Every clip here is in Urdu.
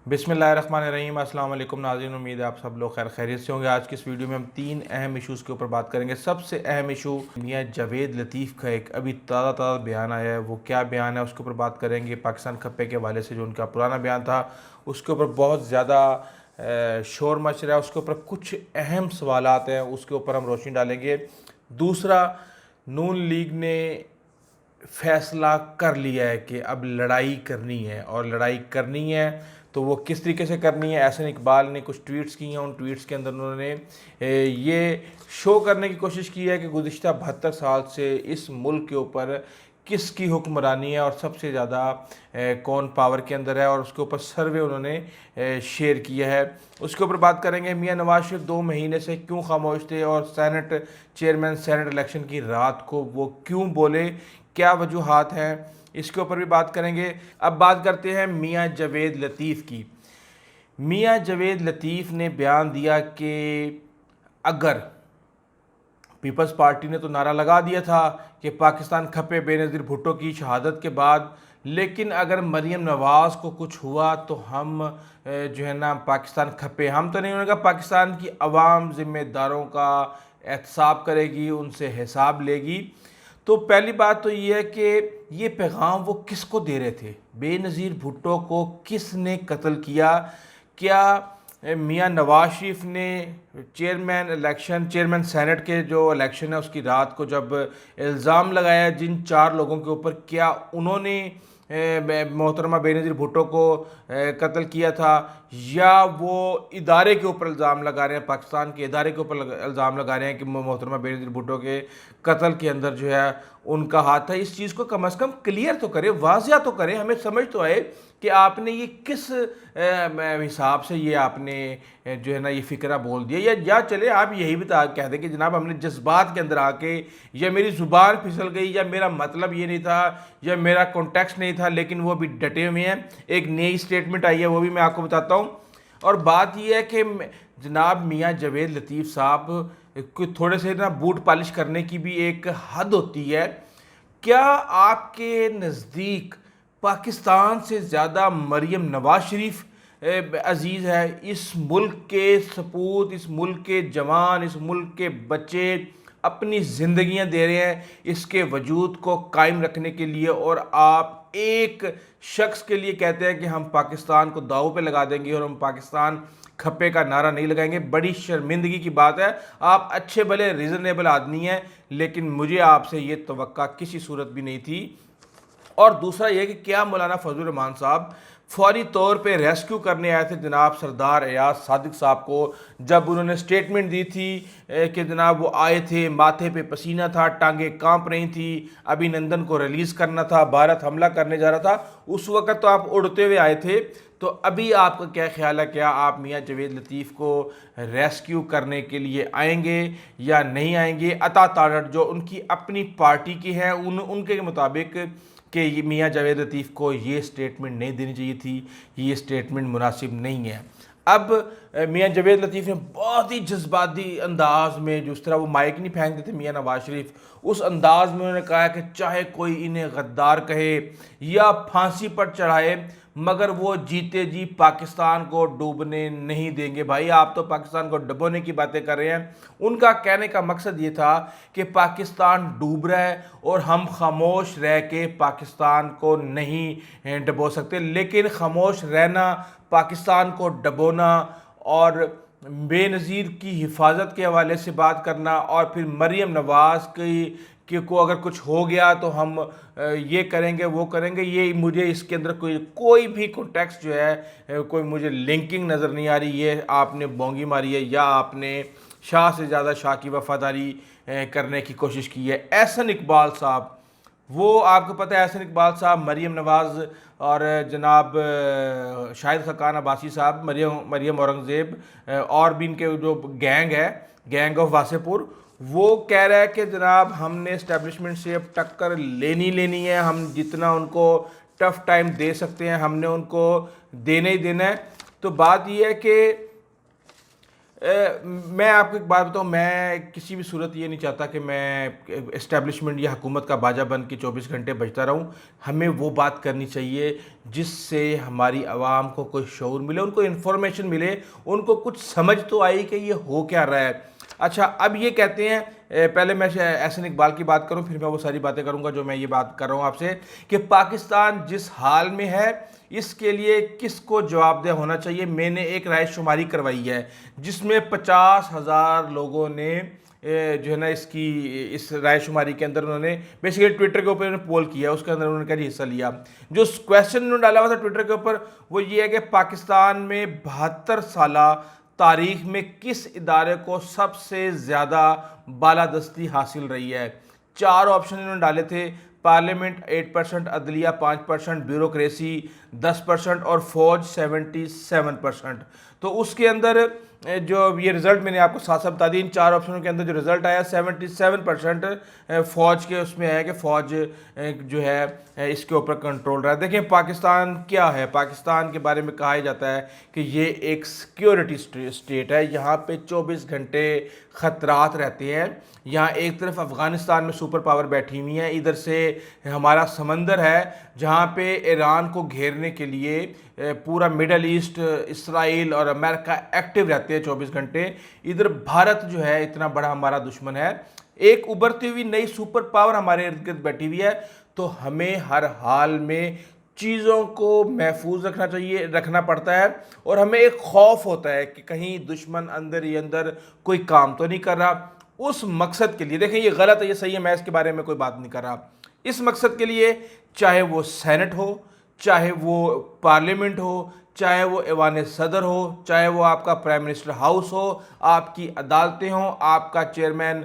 بسم اللہ الرحمن الرحیم۔ السلام علیکم ناظرین، امید ہے آپ سب لوگ خیر خیریت سے ہوں گے۔ آج کی اس ویڈیو میں ہم 3 اہم ایشوز کے اوپر بات کریں گے۔ سب سے اہم ایشو میاں جاوید لطیف کا ایک ابھی تازہ بیان آیا ہے، وہ کیا بیان ہے اس کے اوپر بات کریں گے۔ پاکستان کھپے کے حوالے سے جو ان کا پرانا بیان تھا اس کے اوپر بہت زیادہ شور مچ رہا ہے، اس کے اوپر کچھ اہم سوالات ہیں، اس کے اوپر ہم روشنی ڈالیں گے۔ دوسرا، نون لیگ نے فیصلہ کر لیا ہے کہ اب لڑائی کرنی ہے، اور لڑائی کرنی ہے تو وہ کس طریقے سے کرنی ہے۔ احسن اقبال نے کچھ ٹویٹس کی ہیں، ان ٹویٹس کے اندر انہوں نے یہ شو کرنے کی کوشش کی ہے کہ گزشتہ 72 سال سے اس ملک کے اوپر کس کی حکمرانی ہے اور سب سے زیادہ کون پاور کے اندر ہے، اور اس کے اوپر سروے انہوں نے شیئر کیا ہے۔ اس کے اوپر بات کریں گے میاں نواز شریف 2 مہینے سے کیوں خاموش تھے، اور سینٹ چیئرمین سینٹ الیکشن کی رات کو وہ کیوں بولے، کیا وجوہات ہیں، اس کے اوپر بھی بات کریں گے۔ اب بات کرتے ہیں میاں جاوید لطیف کی۔ میاں جاوید لطیف نے بیان دیا کہ اگر پیپلز پارٹی نے تو نعرہ لگا دیا تھا کہ پاکستان کھپے بے نظیر بھٹو کی شہادت کے بعد، لیکن اگر مریم نواز کو کچھ ہوا تو ہم جو ہے نا پاکستان کھپے، ہم تو نہیں، انہوں نے کہا پاکستان کی عوام ذمہ داروں کا احتساب کرے گی، ان سے حساب لے گی۔ تو پہلی بات تو یہ ہے کہ یہ پیغام وہ کس کو دے رہے تھے؟ بے نظیر بھٹو کو کس نے قتل کیا؟ کیا میاں نواز شریف نے چیئرمین سینٹ کے جو الیکشن ہے اس کی رات کو جب الزام لگایا جن 4 لوگوں کے اوپر، کیا انہوں نے محترمہ بے نظیر بھٹو کو قتل کیا تھا، یا وہ ادارے کے اوپر الزام لگا رہے ہیں، پاکستان کے ادارے کے اوپر الزام لگا رہے ہیں کہ محترمہ بے نظیر بھٹو کے قتل کے اندر جو ہے ان کا ہاتھ تھا؟ اس چیز کو کم از کم کلیئر تو کرے، واضح تو کرے، ہمیں سمجھ تو آئے کہ آپ نے یہ کس حساب سے یہ آپ نے جو ہے نا یہ فکرہ بول دیا، یا چلے آپ یہی بتا کہہ دیں کہ جناب ہم نے جذبات کے اندر آ کے، یا میری زبان پھسل گئی، یا میرا مطلب یہ نہیں تھا، یا میرا کانٹیکسٹ نہیں تھا، لیکن وہ بھی ڈٹے ہوئے ہیں۔ ایک نئی سٹیٹمنٹ آئی ہے، وہ بھی میں آپ کو بتاتا ہوں۔ اور بات یہ ہے کہ جناب میاں جاوید لطیف صاحب تھوڑے سے نا بوٹ پالش کرنے کی بھی ایک حد ہوتی ہے۔ کیا آپ کے نزدیک پاکستان سے زیادہ مریم نواز شریف عزیز ہے؟ اس ملک کے سپوت، اس ملک کے جوان، اس ملک کے بچے اپنی زندگیاں دے رہے ہیں اس کے وجود کو قائم رکھنے کے لیے، اور آپ ایک شخص کے لیے کہتے ہیں کہ ہم پاکستان کو داؤ پہ لگا دیں گے اور ہم پاکستان کھپے کا نعرہ نہیں لگائیں گے۔ بڑی شرمندگی کی بات ہے۔ آپ اچھے بھلے ریزنیبل آدمی ہیں، لیکن مجھے آپ سے یہ توقع کسی صورت بھی نہیں تھی۔ اور دوسرا یہ کہ کیا مولانا فضل الرحمان صاحب فوری طور پہ ریسکیو کرنے آئے تھے جناب سردار ایاز صادق صاحب کو، جب انہوں نے سٹیٹمنٹ دی تھی کہ جناب وہ آئے تھے، ماتھے پہ پسینہ تھا، ٹانگیں کانپ رہی تھی، ابھی نندن کو ریلیز کرنا تھا، بھارت حملہ کرنے جا رہا تھا، اس وقت تو آپ اڑتے ہوئے آئے تھے۔ تو ابھی آپ کا کیا خیال ہے، کیا آپ میاں جاوید لطیف کو ریسکیو کرنے کے لیے آئیں گے یا نہیں آئیں گے؟ عطا تارڑ جو ان کی اپنی پارٹی کی ہیں، ان کے مطابق کہ میاں جاوید لطیف کو یہ سٹیٹمنٹ نہیں دینی چاہیے تھی، یہ سٹیٹمنٹ مناسب نہیں ہے۔ اب میاں جاوید لطیف نے بہت ہی جذباتی انداز میں، جس طرح وہ مائک نہیں پھینکتے تھے میاں نواز شریف، اس انداز میں انہوں نے کہا کہ چاہے کوئی انہیں غدار کہے یا پھانسی پر چڑھائے، مگر وہ جیتے جی پاکستان کو ڈوبنے نہیں دیں گے۔ بھائی آپ تو پاکستان کو ڈبونے کی باتیں کر رہے ہیں۔ ان کا کہنے کا مقصد یہ تھا کہ پاکستان ڈوب رہا ہے اور ہم خاموش رہ کے پاکستان کو نہیں ڈبو سکتے، لیکن خاموش رہنا، پاکستان کو ڈبونا اور بے نظیر کی حفاظت کے حوالے سے بات کرنا، اور پھر مریم نواز کو اگر کچھ ہو گیا تو ہم یہ کریں گے وہ کریں گے، یہ مجھے اس کے اندر کوئی بھی کنٹیکسٹ جو ہے، کوئی مجھے لنکنگ نظر نہیں آ رہی۔ یہ آپ نے بونگی ماری ہے، یا آپ نے شاہ سے زیادہ شاہ کی وفاداری کرنے کی کوشش کی ہے۔ احسن اقبال صاحب، وہ آپ کو پتہ ہے احسن اقبال صاحب، مریم نواز اور جناب شاہد خاقان عباسی صاحب، مریم اورنگزیب اور بھی ان کے جو گینگ ہے، گینگ آف واسے پور، وہ کہہ رہا ہے کہ جناب ہم نے اسٹیبلشمنٹ سے اب ٹکر لینی ہے، ہم جتنا ان کو ٹف ٹائم دے سکتے ہیں ہم نے ان کو دینا ہی دینا ہے۔ تو بات یہ ہے کہ میں آپ کو ایک بات بتاؤں، میں کسی بھی صورت یہ نہیں چاہتا کہ میں اسٹیبلشمنٹ یا حکومت کا باجا بن کے 24 گھنٹے بجتا رہوں. ہمیں وہ بات کرنی چاہیے جس سے ہماری عوام کو کوئی شعور ملے، ان کو انفارمیشن ملے، ان کو کچھ سمجھ تو آئی کہ یہ ہو کیا رہا ہے. اچھا، اب یہ کہتے ہیں، پہلے میں احسن اقبال کی بات کروں، پھر میں وہ ساری باتیں کروں گا جو میں یہ بات کر رہا ہوں آپ سے، کہ پاکستان جس حال میں ہے اس کے لیے کس کو جواب دہ ہونا چاہیے. میں نے ایک رائے شماری کروائی ہے جس میں 50,000 لوگوں نے جو ہے نا اس رائے شماری کے اندر انہوں نے بیسیکلی ٹویٹر کے اوپر پول کیا، اس کے اندر انہوں نے کیا حصہ لیا. جو کویشچن انہوں نے ڈالا ہوا تھا ٹویٹر کے اوپر وہ یہ ہے کہ پاکستان میں 72 سالہ تاریخ میں کس ادارے کو سب سے زیادہ بالادستی حاصل رہی ہے. 4 آپشن انہوں نے ڈالے تھے: پارلیمنٹ 8%، عدلیہ 5%، بیوروکریسی 10% اور فوج 77%. تو اس کے اندر جو یہ رزلٹ میں نے آپ کو ساتھ ساتھ بتا دی، ان 4 آپشنوں کے اندر جو رزلٹ آیا 77% فوج کے اس میں ہے کہ فوج جو ہے اس کے اوپر کنٹرول رہا ہے. دیکھیں پاکستان کیا ہے، پاکستان کے بارے میں کہا جاتا ہے کہ یہ ایک سیکیورٹی اسٹیٹ ہے. یہاں پہ 24 گھنٹے خطرات رہتے ہیں. یہاں ایک طرف افغانستان میں سپر پاور بیٹھی ہوئی ہیں، ادھر سے ہمارا سمندر ہے جہاں پہ ایران کو گھیرنے کے لیے پورا مڈل ایسٹ، اسرائیل اور امریکہ ایکٹیو رہتے ہیں 24 گھنٹے. ادھر بھارت جو ہے اتنا بڑا ہمارا دشمن ہے، ایک ابھرتی ہوئی نئی سپر پاور ہمارے ارد گرد بیٹھی ہوئی ہے. تو ہمیں ہر حال میں چیزوں کو محفوظ رکھنا پڑتا ہے، اور ہمیں ایک خوف ہوتا ہے کہ کہیں دشمن اندر ہی اندر کوئی کام تو نہیں کر رہا. اس مقصد کے لیے دیکھیں یہ غلط ہے یہ صحیح ہے، میں اس کے بارے میں کوئی بات نہیں کر رہا. اس مقصد کے لیے چاہے وہ سینٹ ہو، چاہے وہ پارلیمنٹ ہو، چاہے وہ ایوان صدر ہو، چاہے وہ آپ کا پرائم منسٹر ہاؤس ہو، آپ کی عدالتیں ہوں، آپ کا چیئرمین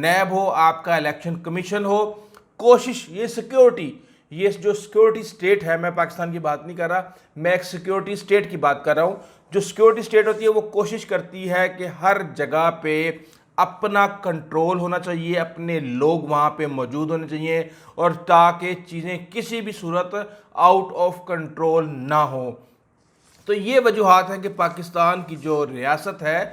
نیب ہو، آپ کا الیکشن کمیشن ہو، کوشش یہ سیکیورٹی، یہ جو سیکیورٹی سٹیٹ ہے، میں پاکستان کی بات نہیں کر رہا، میں ایک سیکیورٹی سٹیٹ کی بات کر رہا ہوں. جو سیکیورٹی سٹیٹ ہوتی ہے وہ کوشش کرتی ہے کہ ہر جگہ پہ اپنا کنٹرول ہونا چاہیے، اپنے لوگ وہاں پہ موجود ہونے چاہیے، اور تاکہ چیزیں کسی بھی صورت آؤٹ آف کنٹرول نہ ہو. تو یہ وجوہات ہیں کہ پاکستان کی جو ریاست ہے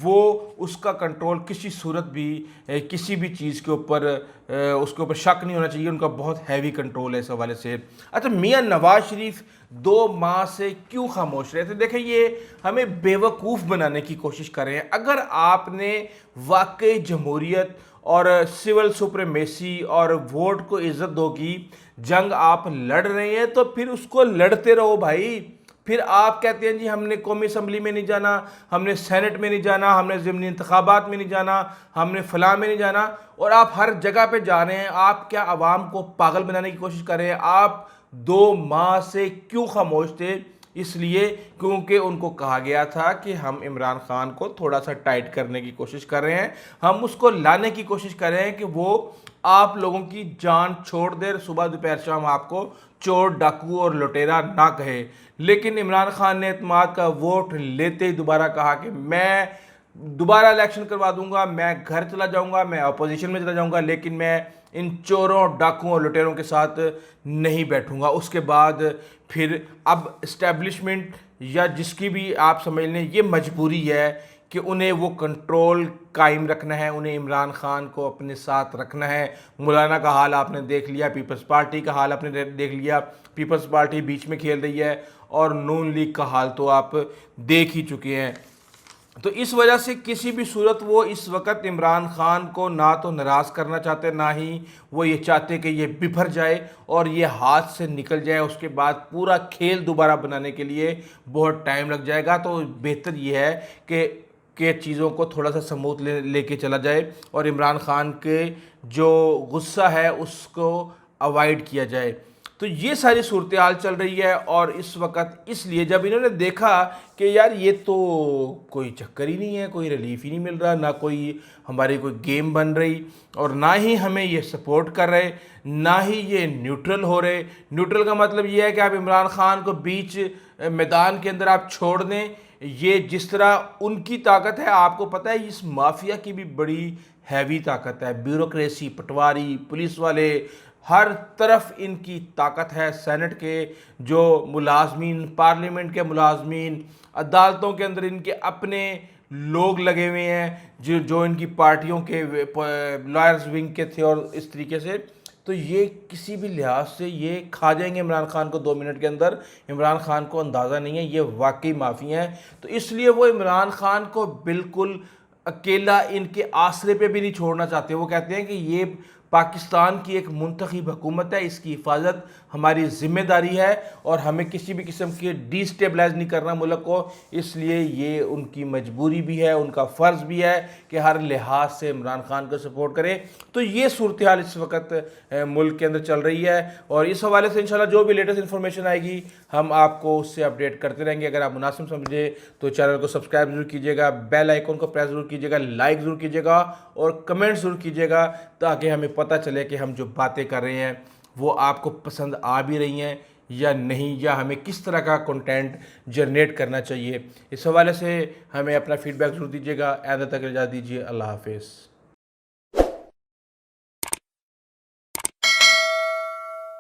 وہ اس کا کنٹرول کسی صورت بھی کسی بھی چیز کے اوپر اس کے اوپر شک نہیں ہونا چاہیے، ان کا بہت ہیوی کنٹرول ہے اس حوالے سے. اچھا، میاں نواز شریف 2 ماہ سے کیوں خاموش رہے تھے؟ دیکھیں یہ ہمیں بیوقوف بنانے کی کوشش کر رہے ہیں. اگر آپ نے واقعی جمہوریت اور سول سپریمیسی اور ووٹ کو عزت دو کی جنگ آپ لڑ رہے ہیں تو پھر اس کو لڑتے رہو بھائی. پھر آپ کہتے ہیں جی ہم نے قومی اسمبلی میں نہیں جانا، ہم نے سینٹ میں نہیں جانا، ہم نے ضمنی انتخابات میں نہیں جانا، ہم نے فلاں میں نہیں جانا، اور آپ ہر جگہ پہ جا رہے ہیں. آپ کیا عوام کو پاگل بنانے کی کوشش کر رہے ہیں؟ آپ 2 ماہ سے کیوں خاموش تھے؟ اس لیے کیونکہ ان کو کہا گیا تھا کہ ہم عمران خان کو تھوڑا سا ٹائٹ کرنے کی کوشش کر رہے ہیں، ہم اس کو لانے کی کوشش کر رہے ہیں کہ وہ آپ لوگوں کی جان چھوڑ دے، صبح دوپہر شام آپ کو چور، ڈاکو اور لٹیرا نہ کہے. لیکن عمران خان نے اعتماد کا ووٹ لیتے ہی دوبارہ کہا کہ میں دوبارہ الیکشن کروا دوں گا، میں گھر چلا جاؤں گا، میں اپوزیشن میں چلا جاؤں گا، لیکن میں ان چوروں، ڈاکوؤں اور لٹیروں کے ساتھ نہیں بیٹھوں گا. اس کے بعد پھر اب اسٹیبلشمنٹ یا جس کی بھی آپ سمجھ لیں یہ مجبوری ہے کہ انہیں وہ کنٹرول قائم رکھنا ہے، انہیں عمران خان کو اپنے ساتھ رکھنا ہے. مولانا کا حال آپ نے دیکھ لیا، پیپلز پارٹی کا حال آپ نے دیکھ لیا، پیپلز پارٹی بیچ میں کھیل رہی ہے، اور نون لیگ کا حال تو آپ دیکھ ہی چکے ہیں. تو اس وجہ سے کسی بھی صورت وہ اس وقت عمران خان کو نہ تو ناراض کرنا چاہتے، نہ ہی وہ یہ چاہتے کہ یہ بپھر جائے اور یہ ہاتھ سے نکل جائے. اس کے بعد پورا کھیل دوبارہ بنانے کے لیے بہت ٹائم لگ جائے گا. تو بہتر یہ ہے کہ چیزوں کو تھوڑا سا سموتھ لے کے چلا جائے، اور عمران خان کے جو غصہ ہے اس کو اوائڈ کیا جائے. تو یہ ساری صورتحال چل رہی ہے. اور اس وقت اس لیے جب انہوں نے دیکھا کہ یار یہ تو کوئی چکر ہی نہیں ہے، کوئی ریلیف ہی نہیں مل رہا، نہ کوئی ہماری کوئی گیم بن رہی، اور نہ ہی ہمیں یہ سپورٹ کر رہے، نہ ہی یہ نیوٹرل ہو رہے. نیوٹرل کا مطلب یہ ہے کہ آپ عمران خان کو بیچ میدان کے اندر آپ چھوڑ دیں. یہ جس طرح ان کی طاقت ہے، آپ کو پتہ ہے اس مافیا کی بھی بڑی ہیوی طاقت ہے، بیوروکریسی، پٹواری، پولیس والے، ہر طرف ان کی طاقت ہے. سینٹ کے جو ملازمین، پارلیمنٹ کے ملازمین، عدالتوں کے اندر ان کے اپنے لوگ لگے ہوئے ہیں جو ان کی پارٹیوں کے لائرز ونگ کے تھے، اور اس طریقے سے تو یہ کسی بھی لحاظ سے یہ کھا جائیں گے عمران خان کو 2 منٹ کے اندر۔ عمران خان کو اندازہ نہیں ہے، یہ واقعی مافی ہیں، تو اس لیے وہ عمران خان کو بالکل اکیلا ان کے آسرے پہ بھی نہیں چھوڑنا چاہتے۔ وہ کہتے ہیں کہ یہ پاکستان کی ایک منتخب حکومت ہے، اس کی حفاظت ہماری ذمہ داری ہے، اور ہمیں کسی بھی قسم کی ڈی سٹیبلائز نہیں کرنا ملک کو، اس لیے یہ ان کی مجبوری بھی ہے، ان کا فرض بھی ہے کہ ہر لحاظ سے عمران خان کو سپورٹ کریں۔ تو یہ صورتحال اس وقت ملک کے اندر چل رہی ہے، اور اس حوالے سے انشاءاللہ جو بھی لیٹسٹ انفارمیشن آئے گی ہم آپ کو اس سے اپڈیٹ کرتے رہیں گے۔ اگر آپ مناسب سمجھے تو چینل کو سبسکرائب ضرور کیجیے گا، بیل آئیکن کو پریس ضرور کیجیے گا، لائک ضرور کیجیے گا، اور کمنٹ ضرور کیجیے گا، تاکہ ہمیں پتہ چلے کہ ہم جو باتیں کر رہے ہیں وہ آپ کو پسند آ بھی رہی ہیں یا نہیں، یا ہمیں کس طرح کا کنٹینٹ جنریٹ کرنا چاہیے۔ اس حوالے سے ہمیں اپنا فیڈ بیک ضرور دیجیے گا۔ آئندہ تک اجازت دیجیے، اللہ حافظ۔